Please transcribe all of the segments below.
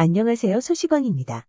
안녕하세요. 소식왕입니다.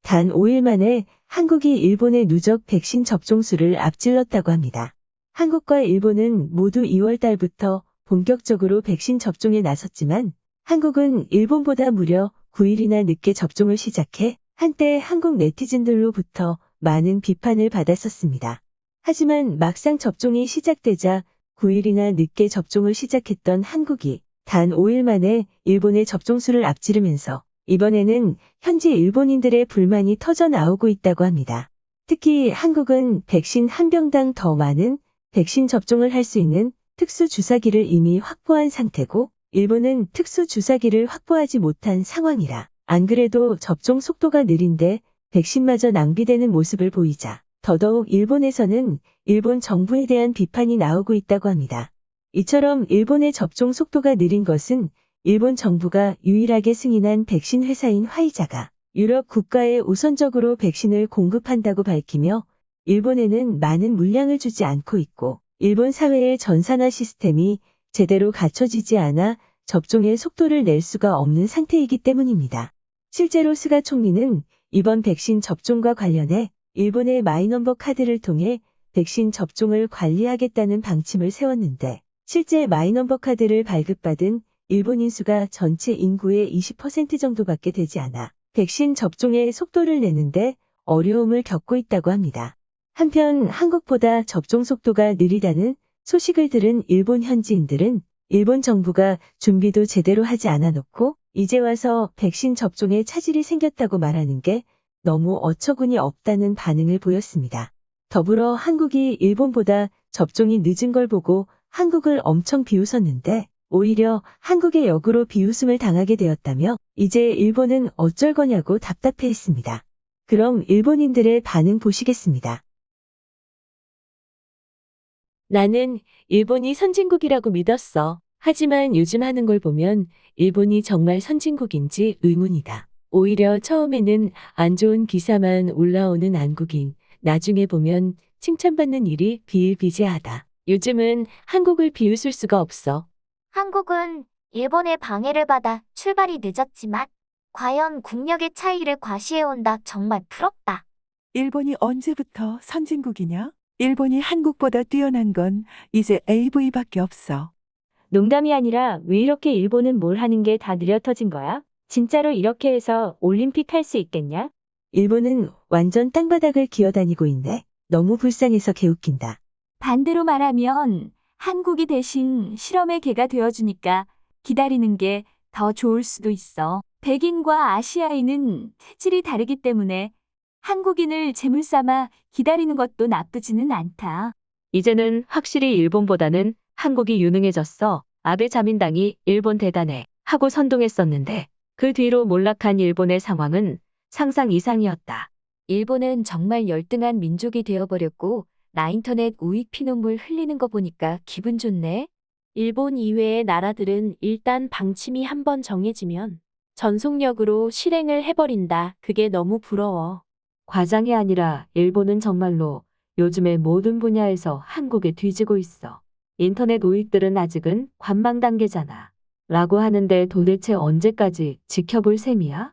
단 5일 만에 한국이 일본의 누적 백신 접종 수를 앞질렀다고 합니다. 한국과 일본은 모두 2월 달부터 본격적으로 백신 접종에 나섰지만 한국은 일본보다 무려 9일이나 늦게 접종을 시작해 한때 한국 네티즌들로부터 많은 비판을 받았었습니다. 하지만 막상 접종이 시작되자 9일이나 늦게 접종을 시작했던 한국이 단 5일 만에 일본의 접종수를 앞지르면서 이번에는 현지 일본인들의 불만이 터져 나오고 있다고 합니다. 특히 한국은 백신 한 병당 더 많은 백신 접종을 할 수 있는 특수 주사기를 이미 확보한 상태고 일본은 특수 주사기를 확보하지 못한 상황이라 안 그래도 접종 속도가 느린데 백신마저 낭비되는 모습을 보이자 더더욱 일본에서는 일본 정부에 대한 비판이 나오고 있다고 합니다. 이처럼 일본의 접종 속도가 느린 것은 일본 정부가 유일하게 승인한 백신 회사인 화이자가 유럽 국가에 우선적으로 백신을 공급한다고 밝히며 일본에는 많은 물량을 주지 않고 있고 일본 사회의 전산화 시스템이 제대로 갖춰지지 않아 접종의 속도를 낼 수가 없는 상태이기 때문입니다. 실제로 스가 총리는 이번 백신 접종과 관련해 일본의 마이넘버 카드를 통해 백신 접종을 관리하겠다는 방침을 세웠는데 실제 마이넘버 카드를 발급받은 일본인 수가 전체 인구의 20% 정도밖에 되지 않아 백신 접종의 속도를 내는데 어려움을 겪고 있다고 합니다. 한편 한국보다 접종 속도가 느리다는 소식을 들은 일본 현지인들은 일본 정부가 준비도 제대로 하지 않아 놓고 이제 와서 백신 접종에 차질이 생겼다고 말하는 게 너무 어처구니 없다는 반응을 보였습니다. 더불어 한국이 일본보다 접종이 늦은 걸 보고 한국을 엄청 비웃었는데 오히려 한국의 역으로 비웃음을 당하게 되었다며 이제 일본은 어쩔 거냐고 답답해했습니다. 그럼 일본인들의 반응 보시겠습니다. 나는 일본이 선진국이라고 믿었어. 하지만 요즘 하는 걸 보면 일본이 정말 선진국인지 의문이다. 오히려 처음에는 안 좋은 기사만 올라오는 한국인, 나중에 보면 칭찬받는 일이 비일비재하다. 요즘은 한국을 비웃을 수가 없어. 한국은 일본의 방해를 받아 출발이 늦었지만 과연 국력의 차이를 과시해온다. 정말 부럽다. 일본이 언제부터 선진국이냐? 일본이 한국보다 뛰어난 건 이제 AV밖에 없어. 농담이 아니라 왜 이렇게 일본은 뭘 하는 게 다 느려 터진 거야? 진짜로 이렇게 해서 올림픽 할 수 있겠냐? 일본은 완전 땅바닥을 기어다니고 있네. 너무 불쌍해서 개웃긴다. 반대로 말하면 한국이 대신 실험의 개가 되어주니까 기다리는 게 더 좋을 수도 있어. 백인과 아시아인은 체질이 다르기 때문에 한국인을 제물 삼아 기다리는 것도 나쁘지는 않다. 이제는 확실히 일본보다는 한국이 유능해졌어. 아베 자민당이 일본 대단해 하고 선동했었는데 그 뒤로 몰락한 일본의 상황은 상상 이상이었다. 일본은 정말 열등한 민족이 되어버렸고 나 인터넷 우익 피눈물 흘리는 거 보니까 기분 좋네. 일본 이외의 나라들은 일단 방침이 한번 정해지면 전속력으로 실행을 해버린다. 그게 너무 부러워. 과장이 아니라 일본은 정말로 요즘의 모든 분야에서 한국에 뒤지고 있어. 인터넷 우익들은 아직은 관망 단계잖아. 라고 하는데 도대체 언제까지 지켜볼 셈이야?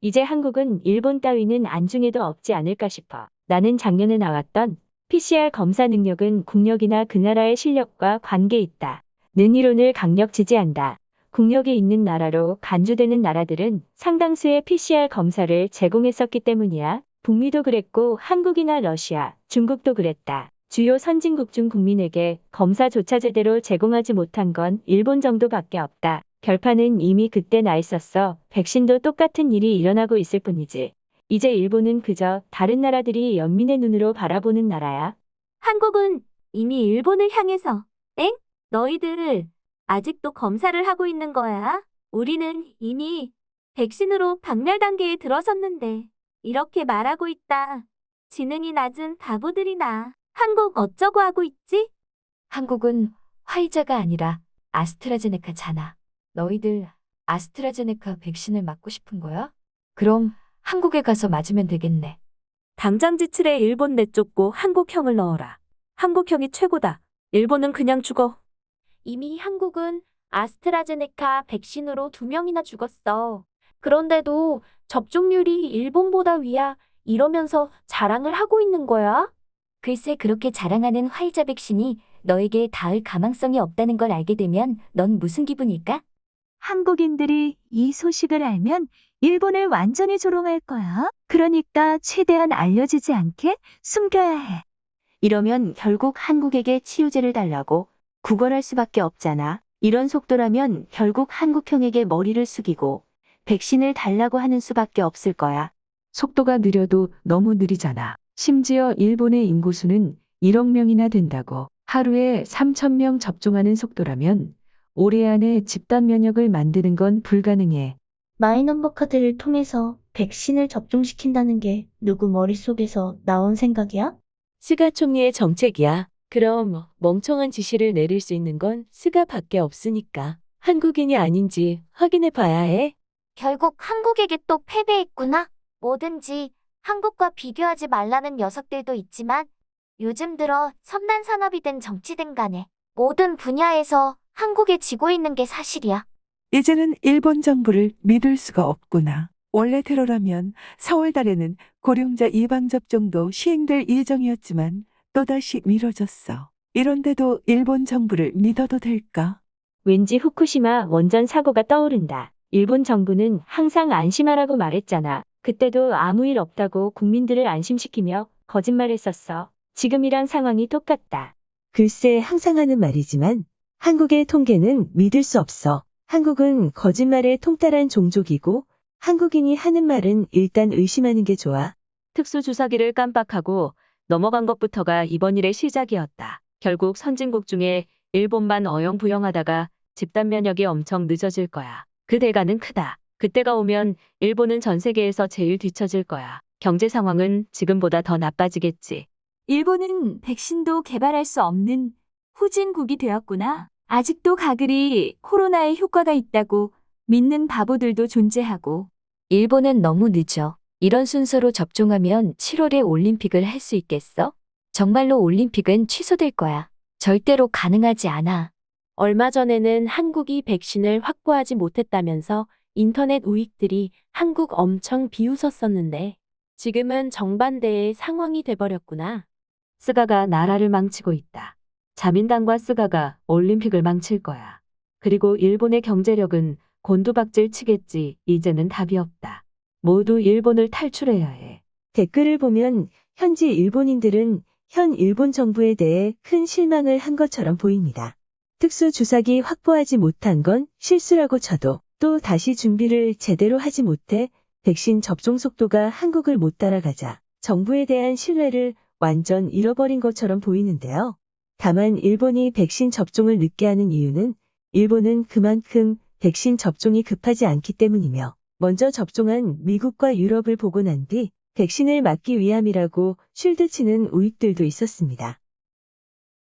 이제 한국은 일본 따위는 안중에도 없지 않을까 싶어. 나는 작년에 나왔던 PCR 검사 능력은 국력이나 그 나라의 실력과 관계 있다. 는 이론을 강력 지지한다. 국력이 있는 나라로 간주되는 나라들은 상당수의 PCR 검사를 제공했었기 때문이야. 북미도 그랬고 한국이나 러시아, 중국도 그랬다. 주요 선진국 중 국민에게 검사조차 제대로 제공하지 못한 건 일본 정도밖에 없다. 결판은 이미 그때 나 있었어. 백신도 똑같은 일이 일어나고 있을 뿐이지. 이제 일본은 그저 다른 나라들이 연민의 눈으로 바라보는 나라야. 한국은 이미 일본을 향해서 엥? 너희들 아직도 검사를 하고 있는 거야? 우리는 이미 백신으로 박멸 단계에 들어섰는데 이렇게 말하고 있다. 지능이 낮은 바보들이나. 한국 어쩌고 하고 있지? 한국은 화이자가 아니라 아스트라제네카잖아. 너희들 아스트라제네카 백신을 맞고 싶은 거야? 그럼 한국에 가서 맞으면 되겠네. 당장 지출에 일본 내쫓고 한국형을 넣어라. 한국형이 최고다. 일본은 그냥 죽어. 이미 한국은 아스트라제네카 백신으로 2명이나 죽었어. 그런데도 접종률이 일본보다 위야 이러면서 자랑을 하고 있는 거야? 글쎄 그렇게 자랑하는 화이자 백신이 너에게 닿을 가망성이 없다는 걸 알게 되면 넌 무슨 기분일까? 한국인들이 이 소식을 알면 일본을 완전히 조롱할 거야. 그러니까 최대한 알려지지 않게 숨겨야 해. 이러면 결국 한국에게 치유제를 달라고 구걸할 수밖에 없잖아. 이런 속도라면 결국 한국형에게 머리를 숙이고 백신을 달라고 하는 수밖에 없을 거야. 속도가 느려도 너무 느리잖아. 심지어 일본의 인구수는 1억 명이나 된다고. 하루에 3,000명 접종하는 속도라면 올해 안에 집단 면역을 만드는 건 불가능해. 마이넘버 카드를 통해서 백신을 접종시킨다는 게 누구 머릿속에서 나온 생각이야? 스가 총리의 정책이야. 그럼 멍청한 지시를 내릴 수 있는 건 스가밖에 없으니까 한국인이 아닌지 확인해 봐야 해. 결국 한국에게 또 패배했구나. 뭐든지 한국과 비교하지 말라는 녀석들도 있지만 요즘 들어 첨단 산업이든 정치든 간에 모든 분야에서 한국에 지고 있는 게 사실이야. 이제는 일본 정부를 믿을 수가 없구나. 원래 테러라면 4월 달에는 고령자 예방접종도 시행될 예정이었지만 또다시 미뤄졌어. 이런데도 일본 정부를 믿어도 될까? 왠지 후쿠시마 원전 사고가 떠오른다. 일본 정부는 항상 안심하라고 말했잖아. 그때도 아무 일 없다고 국민들을 안심시키며 거짓말했었어. 지금이랑 상황이 똑같다. 글쎄 항상 하는 말이지만 한국의 통계는 믿을 수 없어. 한국은 거짓말에 통달한 종족이고 한국인이 하는 말은 일단 의심하는 게 좋아. 특수주사기를 깜빡하고 넘어간 것부터가 이번 일의 시작이었다. 결국 선진국 중에 일본만 어영부영하다가 집단 면역이 엄청 늦어질 거야. 그 대가는 크다. 그때가 오면 일본은 전 세계에서 제일 뒤처질 거야. 경제 상황은 지금보다 더 나빠지겠지. 일본은 백신도 개발할 수 없는 후진국이 되었구나. 아직도 가글이 코로나에 효과가 있다고 믿는 바보들도 존재하고. 일본은 너무 늦어. 이런 순서로 접종하면 7월에 올림픽을 할 수 있겠어? 정말로 올림픽은 취소될 거야. 절대로 가능하지 않아. 얼마 전에는 한국이 백신을 확보하지 못했다면서 인터넷 우익들이 한국 엄청 비웃었었는데 지금은 정반대의 상황이 돼버렸구나. 스가가 나라를 망치고 있다. 자민당과 스가가 올림픽을 망칠 거야. 그리고 일본의 경제력은 곤두박질 치겠지. 이제는 답이 없다. 모두 일본을 탈출해야 해. 댓글을 보면 현지 일본인들은 현 일본 정부에 대해 큰 실망을 한 것처럼 보입니다. 특수주사기 확보하지 못한 건 실수라고 쳐도 또 다시 준비를 제대로 하지 못해 백신 접종 속도가 한국을 못 따라가자 정부에 대한 신뢰를 완전 잃어버린 것처럼 보이는데요. 다만 일본이 백신 접종을 늦게 하는 이유는 일본은 그만큼 백신 접종이 급하지 않기 때문이며 먼저 접종한 미국과 유럽을 보고 난 뒤 백신을 맞기 위함이라고 쉴드치는 우익들도 있었습니다.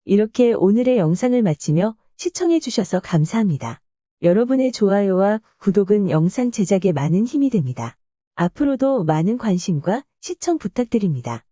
이렇게 오늘의 영상을 마치며 시청해주셔서 감사합니다. 여러분의 좋아요와 구독은 영상 제작에 많은 힘이 됩니다. 앞으로도 많은 관심과 시청 부탁드립니다.